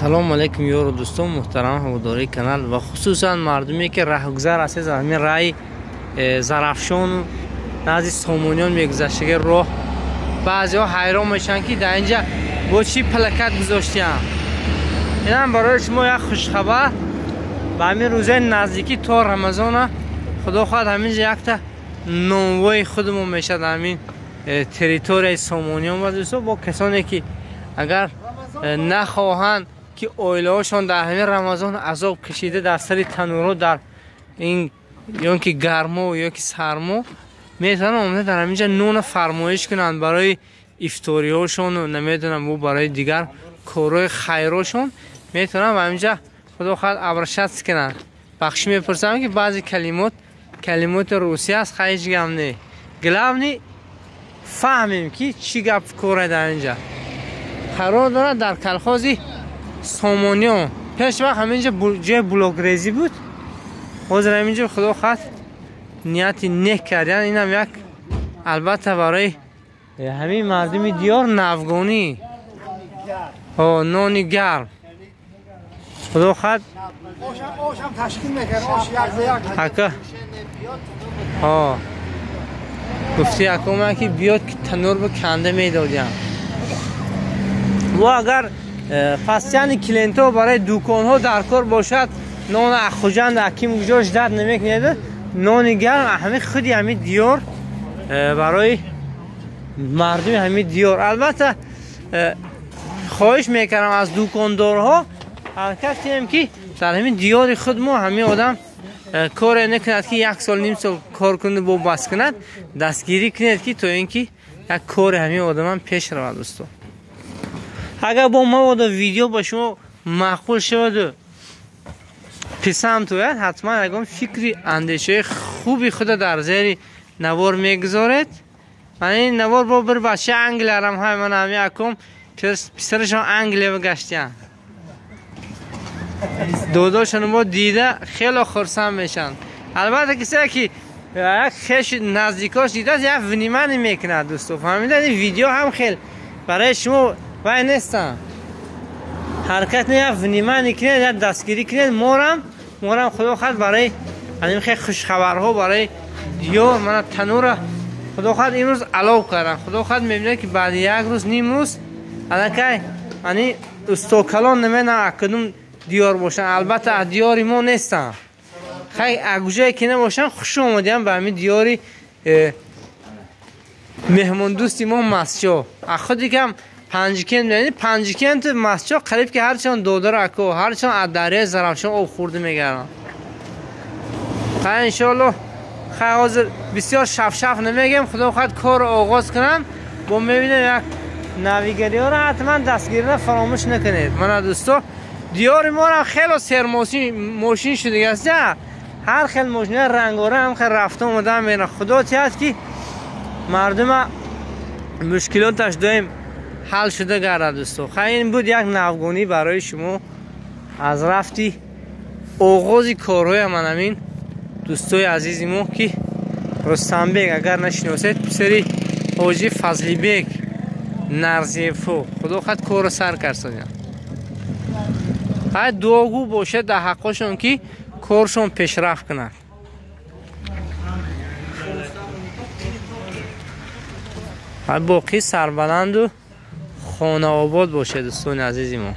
سلام علیکم یار دوستان محترم هواداری کانال و خصوصا مردمی که راهگذر هستید همین رای زرافشان نزدیک سامونیان میگذشته راه بعضیا حیران میشن که در اینجا با چی پلاکت گذاشتیم. اینم برای شما یک خوش خبر. با همین روزای نزدیکی تا رمضان خدا خواهد همینجا یک تا نانوای خودمون میشه در همین تریتوری سامونیان و دوستان با کسانی که اگر نخواهند که اویلهاشون در همین رمضان عذاب کشیده در سر تنورو در این یا که گرما یا که سرما میتونن اومده در همینجا نون فرمایش کنن برای افطاری هاشون و نمیدونم و برای دیگر کارهای خیراشون میتونن و همینجا خدا خواهد ابرشت کنن. بخشی میپرسم که بعضی کلمات روسی است خیلی گم نه گلم فهمیم که چی گپ کاره در اینجا قرار داره در کلخازی سامونیان. پیش وقت همینجا جای بلوک ریزی بود حاضر همینجا خدا خواهد نیتی نیک کردن. این هم یک البته برای همین مردمی دیار نفگانی نانی گرم خدا خواهد تشکیل میکنه حکا گفتی حکومه که بیاد که تنور به کنده میدادیم و اگر پس یعنی کلینتو برای دوکان ها در کار باشد نان اخوجند حکیم گجاش درد نمیکنه نان گرم همه خودی همین دیار برای مردم همین دیار. البته خواهش میکنم از دوکاندارها حرکت کنیم که در همین دیار خود ما همین آدم کار نکند که یک سال نیم سال کار کنه با بس کند دستگیری کند که تو اینکه یک کار همین آدم هم پیش رود دوستو. اگر با مواد ویدیو با شما معقول شود و پسند توید حتما اگر فکری اندیشه خوبی خود در زیر نوار میگذارید. من این نوار با بر بچه انگل هرم های من همی اکم پسرشان انگل بگشتیم دوداشون با دیده خیلی خرسم میشن. البته کسی که یک خیش نزدیکاش دیده یک ونیمانی میکنه دوستو فهمیدن. این ویدیو هم خیلی برای شما وای نیستم حرکت نه ونیمانی کنید یا دستگیری کنید. مورم خدا خواهد برای همین خیلی خوش خبرها برای دیار من تنور خدا خواهد این روز علاو کردن. خدا خواهد میبینه که بعد یک روز نیم روز الکی یعنی استوکلان نمیدونم کدوم دیار باشن. البته دیاری ما نیستن خیلی اگوجایی که نباشن خوش آمدیم به همین دیاری مهمون دوستی ما مسجا خودی کم پنجکن یعنی پنجکن تو مسجا قریب که هرچند دودر اکو هرچند از دریای زرافشان او خورده میگردن. خیلی انشالله خیلی حاضر بسیار شف نمیگم خدا خواهد کار آغاز کنن با میبینه یک نویگری ها را حتما دستگیری فراموش نکنید. من دوستا دیار ما را خیلی سر ماشین شده است هر خیلی ماشین رنگاره هم خیلی رفته اومده میره. خدا چیست که مردم مشکلاتش دایم حل شده گرده دوستو. خیلی این بود یک نوگانی برای شما از رفتی آغازی کارهای من همین دوستای عزیزی ما که رستم بیگ اگر نشناسید پسری حاجی فضلی بیگ نرزیفو خدا خواهد کار سر کرسانیم. خیلی دعاگو باشه در حقشون که کارشون پیشرفت کنند. باقی سربلند و خانه آباد باشه دوستان عزیزی ما.